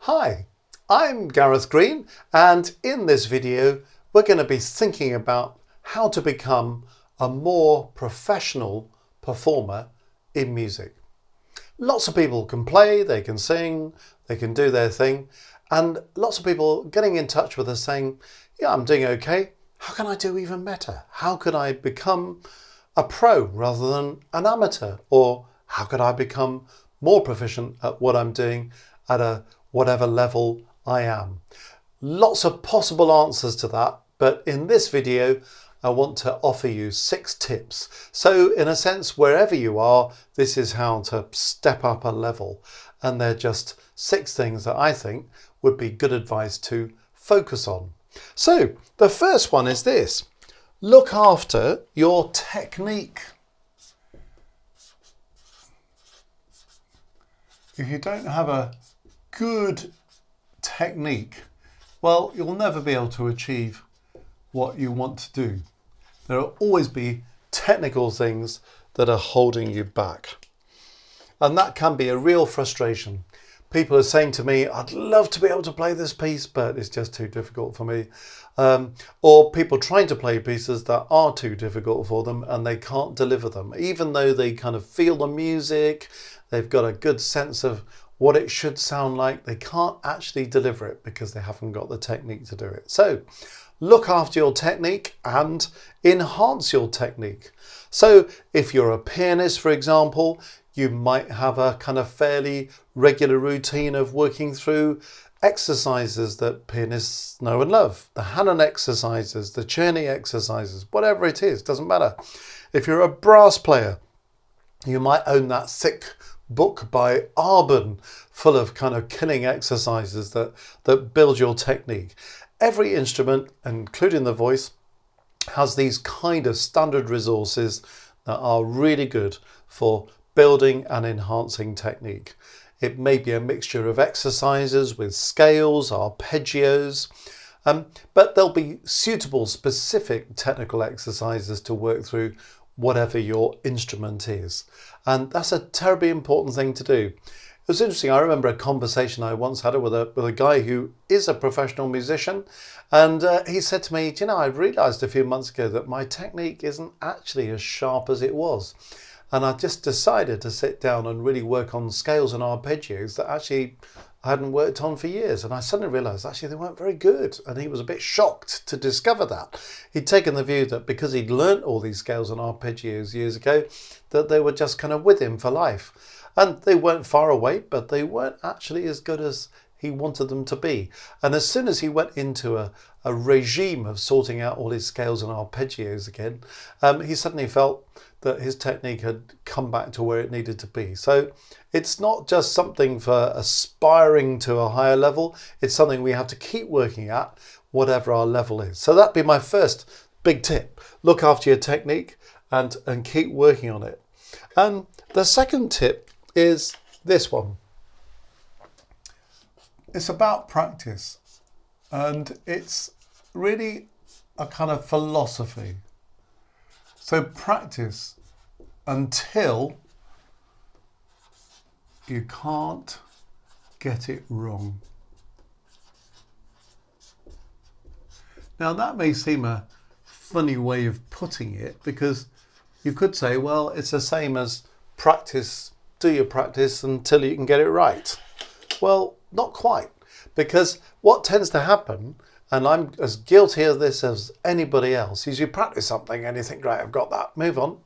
Hi, I'm Gareth Green, and in this video we're going to be thinking about how to become a more professional performer in music. Lots of people can play, they can sing, they can do their thing, and lots of people getting in touch with us saying, yeah, I'm doing okay. How can I do even better? How could I become a pro rather than an amateur? Or how could I become more proficient at what I'm doing at a whatever level I am? Lots of possible answers to that, but in this video I want to offer you 6 tips. So in a sense, wherever you are, this is how to step up a level, and they're just 6 things that I think would be good advice to focus on. So the first one is this: look after your technique. If you don't have a good technique, well, you'll never be able to achieve what you want to do. There will always be technical things that are holding you back. And that can be a real frustration. People are saying to me, I'd love to be able to play this piece, but it's just too difficult for me. Or people trying to play pieces that are too difficult for them and they can't deliver them. Even though they kind of feel the music, they've got a good sense of what it should sound like, they can't actually deliver it because they haven't got the technique to do it. So look after your technique and enhance your technique. So if you're a pianist, for example, you might have a kind of fairly regular routine of working through exercises that pianists know and love. The Hanon exercises, the Czerny exercises, whatever it is, doesn't matter. If you're a brass player, you might own that thick book by Arban full of kind of killing exercises that build your technique. Every instrument, including the voice, has these kind of standard resources that are really good for building and enhancing technique. It may be a mixture of exercises with scales, arpeggios, but there'll be suitable specific technical exercises to work through whatever your instrument is. And that's a terribly important thing to do. It was interesting, I remember a conversation I once had with a guy who is a professional musician, and he said to me, do you know, I realised a few months ago that my technique isn't actually as sharp as it was. And I just decided to sit down and really work on scales and arpeggios that actually I hadn't worked on for years. And I suddenly realised actually they weren't very good. And he was a bit shocked to discover that. He'd taken the view that because he'd learnt all these scales and arpeggios years ago, that they were just kind of with him for life. And they weren't far away, but they weren't actually as good as he wanted them to be. And as soon as he went into a regime of sorting out all his scales and arpeggios again, he suddenly felt that his technique had come back to where it needed to be. So it's not just something for aspiring to a higher level, it's something we have to keep working at, whatever our level is. So that'd be my first big tip. Look after your technique and keep working on it. And the second tip is this one. It's about practice, and it's really a kind of philosophy. So practice until you can't get it wrong. Now that may seem a funny way of putting it, because you could say, well, it's the same as practice, do your practice until you can get it right. Well, not quite, because what tends to happen, and I'm as guilty of this as anybody else, is you practice something and you think, right, I've got that, move on.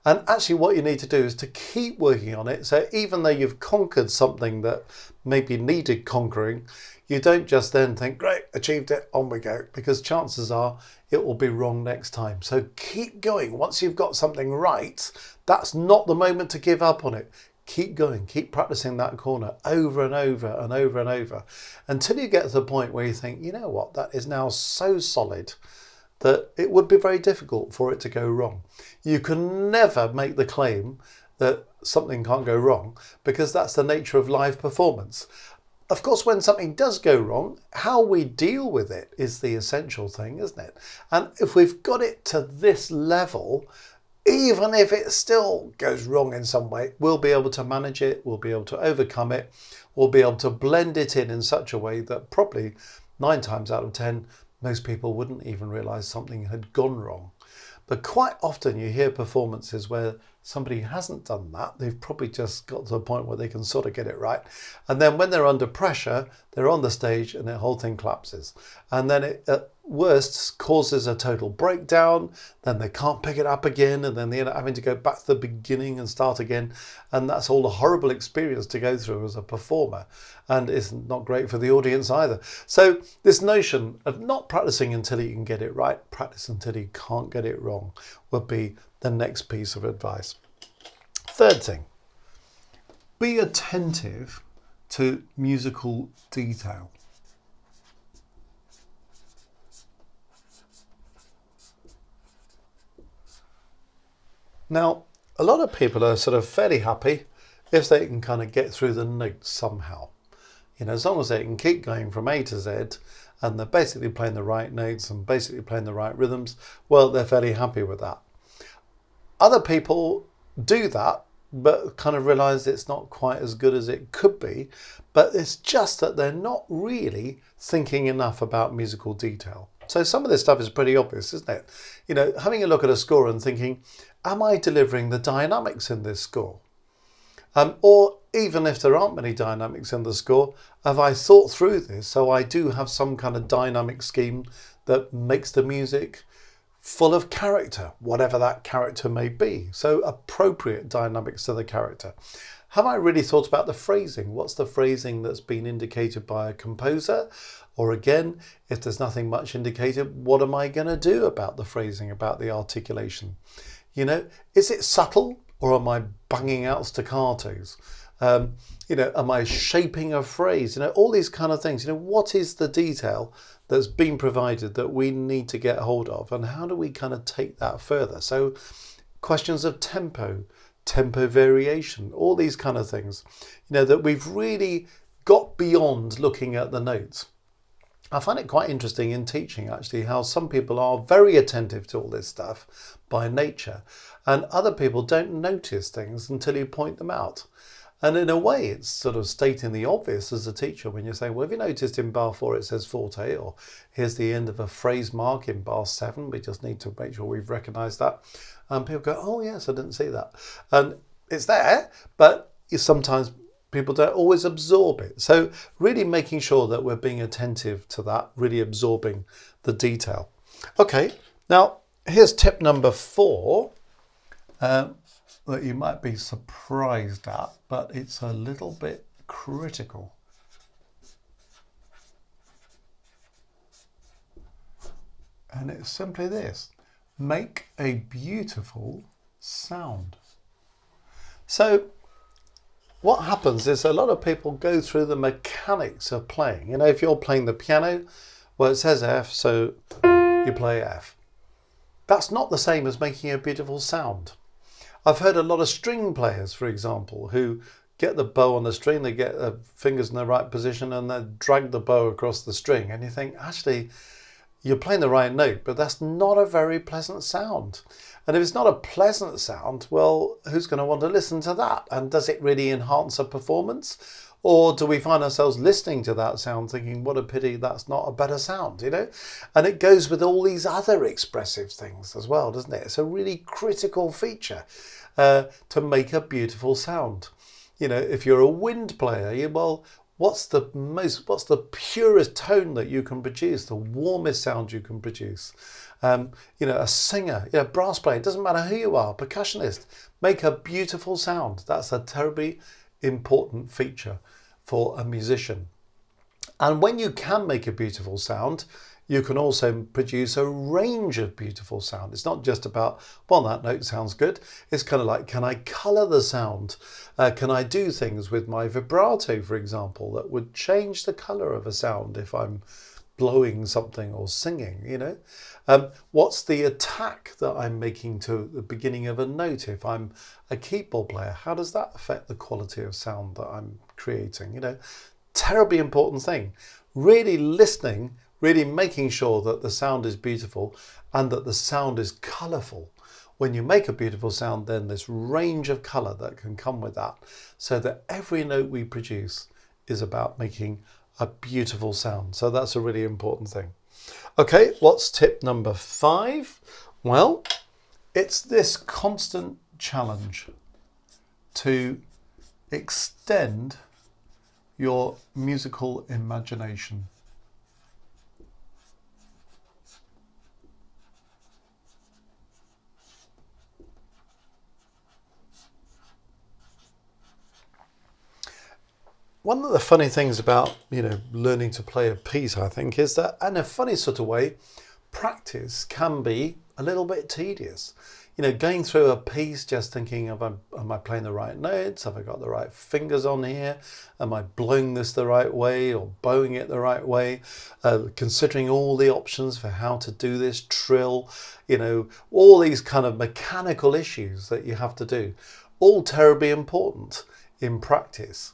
And actually what you need to do is to keep working on it. So even though you've conquered something that maybe needed conquering, you don't just then think, great, achieved it, on we go, because chances are it will be wrong next time. So keep going. Once you've got something right, that's not the moment to give up on it. Keep going, keep practicing that corner over and over and over and over until you get to the point where you think, you know what, that is now so solid that it would be very difficult for it to go wrong. You can never make the claim that something can't go wrong, because that's the nature of live performance. Of course, when something does go wrong, how we deal with it is the essential thing, isn't it? And if we've got it to this level, even if it still goes wrong in some way, we'll be able to manage it, we'll be able to overcome it, we'll be able to blend it in such a way that probably 9 times out of 10, most people wouldn't even realise something had gone wrong. But quite often you hear performances where somebody hasn't done that. They've probably just got to a point where they can sort of get it right. And then when they're under pressure, they're on the stage and the whole thing collapses. And then it, at worst, causes a total breakdown. Then they can't pick it up again. And then they end up having to go back to the beginning and start again. And that's all a horrible experience to go through as a performer. And it's not great for the audience either. So this notion of not practicing until you can get it right, practice until you can't get it wrong, would be the next piece of advice. Third thing, be attentive to musical detail. Now, a lot of people are sort of fairly happy if they can kind of get through the notes somehow. You know, as long as they can keep going from A to Z and they're basically playing the right notes and basically playing the right rhythms, well, they're fairly happy with that. Other people do that, but kind of realize it's not quite as good as it could be. But it's just that they're not really thinking enough about musical detail. So some of this stuff is pretty obvious, isn't it? You know, having a look at a score and thinking, am I delivering the dynamics in this score? Or even if there aren't many dynamics in the score, have I thought through this so I do have some kind of dynamic scheme that makes the music full of character, whatever that character may be. So appropriate dynamics to the character. Have I really thought about the phrasing? What's the phrasing that's been indicated by a composer? Or again, if there's nothing much indicated, what am I going to do about the phrasing, about the articulation? You know, is it subtle or am I banging out staccatos? You know, am I shaping a phrase? You know, all these kind of things. You know, what is the detail that's been provided that we need to get hold of, and how do we kind of take that further? So questions of tempo variation, all these kind of things, you know, that we've really got beyond looking at the notes. I find it quite interesting in teaching actually how some people are very attentive to all this stuff by nature and other people don't notice things until you point them out. And in a way, it's sort of stating the obvious as a teacher when you're saying, well, have you noticed in bar 4 it says forte, or here's the end of a phrase mark in bar 7. We just need to make sure we've recognised that. And people go, oh, yes, I didn't see that. And it's there, but sometimes people don't always absorb it. So really making sure that we're being attentive to that, really absorbing the detail. Okay, now here's tip number 4. That you might be surprised at, but it's a little bit critical. And it's simply this: make a beautiful sound. So what happens is a lot of people go through the mechanics of playing. You know, if you're playing the piano, well, it says F, so you play F. That's not the same as making a beautiful sound. I've heard a lot of string players, for example, who get the bow on the string, they get their fingers in the right position and they drag the bow across the string. And you think, actually, you're playing the right note, but that's not a very pleasant sound. And if it's not a pleasant sound, well, who's going to want to listen to that? And does it really enhance a performance? Or do we find ourselves listening to that sound thinking, what a pity that's not a better sound, you know? And it goes with all these other expressive things as well, doesn't it? It's a really critical feature to make a beautiful sound. You know, if you're a wind player, well, what's the purest tone that you can produce, the warmest sound you can produce? You know, a singer, you know, brass player, it doesn't matter who you are, percussionist, make a beautiful sound. That's a terribly important feature for a musician. And when you can make a beautiful sound, you can also produce a range of beautiful sound. It's not just about, well, that note sounds good. It's kind of like, can I colour the sound? Can I do things with my vibrato, for example, that would change the colour of a sound if I'm blowing something or singing, you know? What's the attack that I'm making to the beginning of a note if I'm a keyboard player? How does that affect the quality of sound that I'm creating? You know, terribly important thing. Really listening, really making sure that the sound is beautiful and that the sound is colourful. when you make a beautiful sound, then this range of colour that can come with that, so that every note we produce is about making a beautiful sound. So that's a really important thing. Okay, what's tip number 5? Well, it's this constant challenge to extend your musical imagination. One of the funny things about, learning to play a piece, I think, is that in a funny sort of way, practice can be a little bit tedious. Going through a piece, just thinking, am I playing the right notes? Have I got the right fingers on here? Am I blowing this the right way or bowing it the right way? Considering all the options for how to do this, trill, all these kind of mechanical issues that you have to do, all terribly important in practice.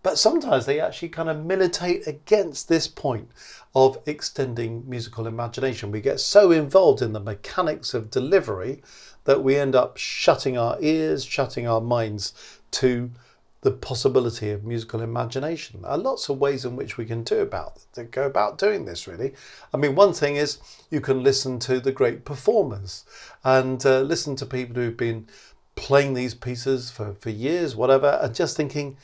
But sometimes they actually kind of militate against this point of extending musical imagination. We get so involved in the mechanics of delivery that we end up shutting our ears, shutting our minds to the possibility of musical imagination. There are lots of ways in which we can go about doing this, really. I mean, one thing is you can listen to the great performers and listen to people who've been playing these pieces for years, whatever, and just thinking,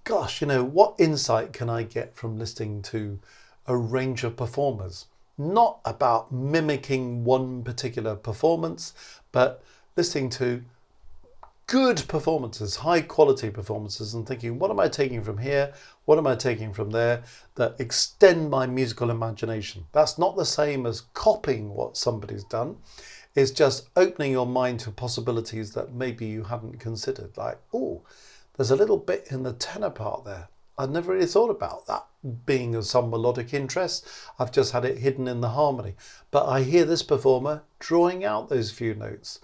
gosh, what insight can I get from listening to a range of performers? Not about mimicking one particular performance, but listening to good performances, high quality performances, and thinking, what am I taking from here? What am I taking from there that extend my musical imagination? That's not the same as copying what somebody's done. It's just opening your mind to possibilities that maybe you hadn't considered. Like, oh, there's a little bit in the tenor part there. I'd never really thought about that being of some melodic interest. I've just had it hidden in the harmony. But I hear this performer drawing out those few notes.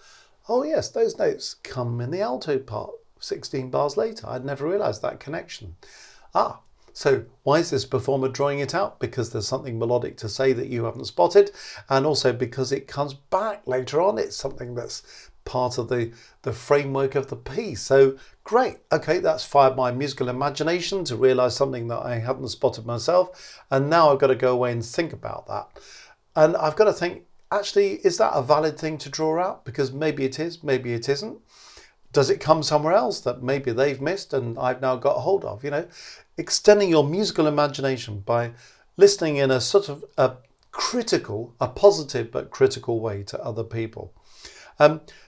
Oh yes, those notes come in the alto part 16 bars later. I'd never realised that connection. So why is this performer drawing it out? Because there's something melodic to say that you haven't spotted, and also because it comes back later on. It's something that's part of the framework of the piece. So great. Okay, that's fired my musical imagination to realise something that I hadn't spotted myself. And now I've got to go away and think about that. And I've got to think, actually, is that a valid thing to draw out? Because maybe it is, maybe it isn't. Does it come somewhere else that maybe they've missed and I've now got hold of? Extending your musical imagination by listening in a sort of a positive but critical way to other people.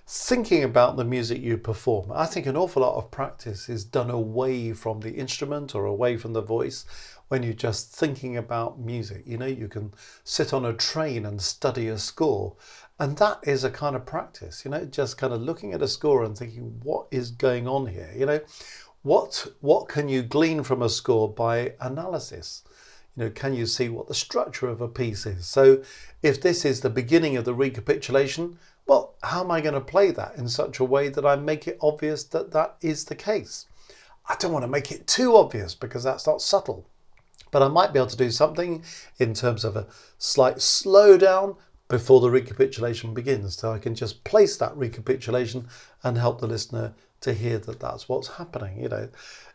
Thinking about the music you perform. I think an awful lot of practice is done away from the instrument or away from the voice when you're just thinking about music. You can sit on a train and study a score, and that is a kind of practice, just kind of looking at a score and thinking, what is going on here? What can you glean from a score by analysis? Can you see what the structure of a piece is? So if this is the beginning of the recapitulation, well, how am I going to play that in such a way that I make it obvious that that is the case? I don't want to make it too obvious because that's not subtle, but I might be able to do something in terms of a slight slowdown before the recapitulation begins, so I can just place that recapitulation and help the listener to hear that that's what's happening.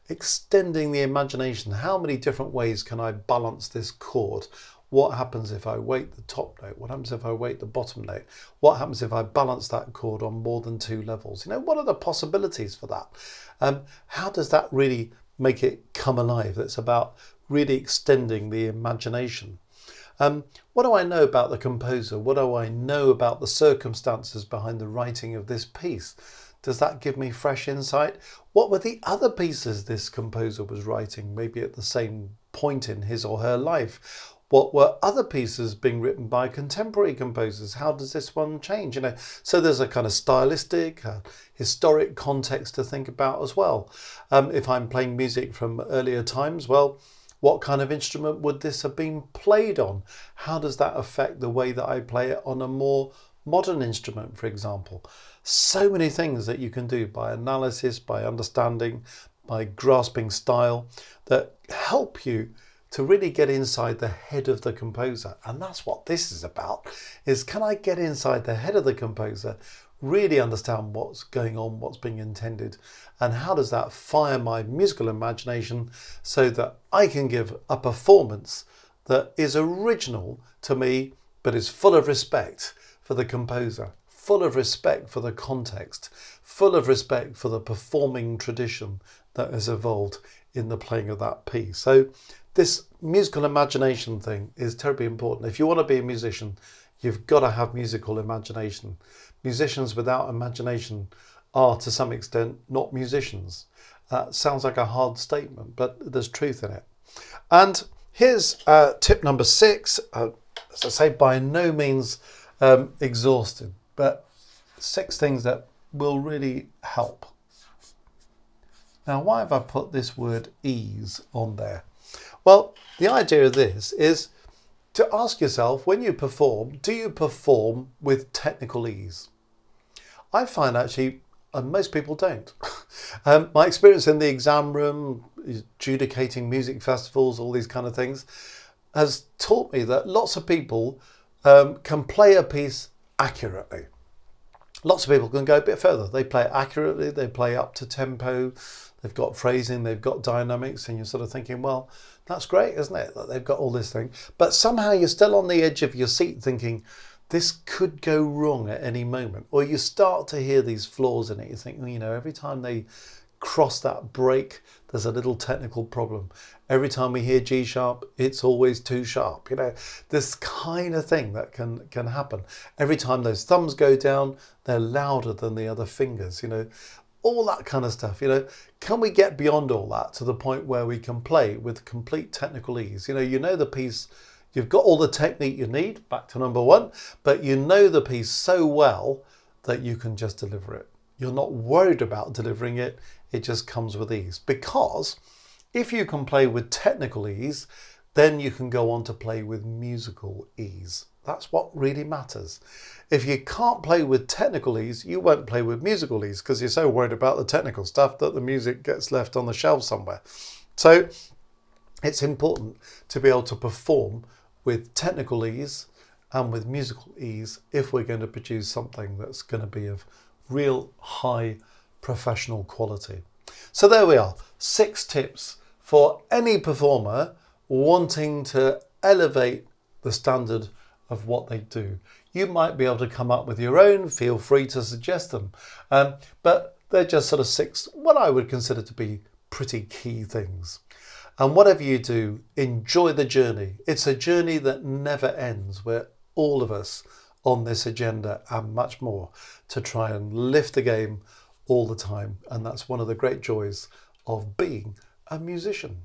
Extending the imagination. How many different ways can I balance this chord? What happens if I weight the top note? What happens if I weight the bottom note? What happens if I balance that chord on more than 2 levels? What are the possibilities for that? How does that really make it come alive? It's about really extending the imagination. What do I know about the composer? What do I know about the circumstances behind the writing of this piece? Does that give me fresh insight? What were the other pieces this composer was writing, maybe at the same point in his or her life? What were other pieces being written by contemporary composers? How does this one change? So there's a kind of stylistic, historic context to think about as well. If I'm playing music from earlier times, well, what kind of instrument would this have been played on? How does that affect the way that I play it on a more modern instrument, for example? So many things that you can do by analysis, by understanding, by grasping style that help you to really get inside the head of the composer. And that's what this is about, is can I get inside the head of the composer, really understand what's going on, what's being intended, and how does that fire my musical imagination so that I can give a performance that is original to me, but is full of respect for the composer, full of respect for the context, full of respect for the performing tradition that has evolved in the playing of that piece. So this musical imagination thing is terribly important. If you want to be a musician, you've got to have musical imagination. Musicians without imagination are, to some extent, not musicians. Sounds like a hard statement, but there's truth in it. And here's tip number 6. As I say, by no means exhausted, but 6 things that will really help. Now, why have I put this word ease on there? Well, the idea of this is to ask yourself, when you perform, do you perform with technical ease? I find actually most people don't. My experience in the exam room, adjudicating music festivals, all these kind of things, has taught me that lots of people can play a piece accurately. Lots of people can go a bit further. They play it accurately, they play up to tempo, they've got phrasing, they've got dynamics, and you're sort of thinking, well, that's great, isn't it? That they've got all this thing. But somehow you're still on the edge of your seat thinking, this could go wrong at any moment. Or you start to hear these flaws in it. You think, you know, every time they cross that break, there's a little technical problem. Every time we hear G sharp, it's always too sharp. You know, this kind of thing that can happen. Every time those thumbs go down, they're louder than the other fingers, you know, all that kind of stuff. You know, can we get beyond all that to the point where we can play with complete technical ease? You know the piece, you've got all the technique you need, back to number 1, but you know the piece so well that you can just deliver it. You're not worried about delivering it. It just comes with ease. Because if you can play with technical ease, then you can go on to play with musical ease. That's what really matters. If you can't play with technical ease, you won't play with musical ease because you're so worried about the technical stuff that the music gets left on the shelf somewhere. So it's important to be able to perform with technical ease and with musical ease if we're going to produce something that's going to be of real high professional quality. So there we are, 6 tips for any performer wanting to elevate the standard of what they do. You might be able to come up with your own, feel free to suggest them, but they're just sort of 6 what I would consider to be pretty key things. And whatever you do, enjoy the journey. It's a journey that never ends. We're all of us on this agenda and much more to try and lift the game all the time. And that's one of the great joys of being a musician.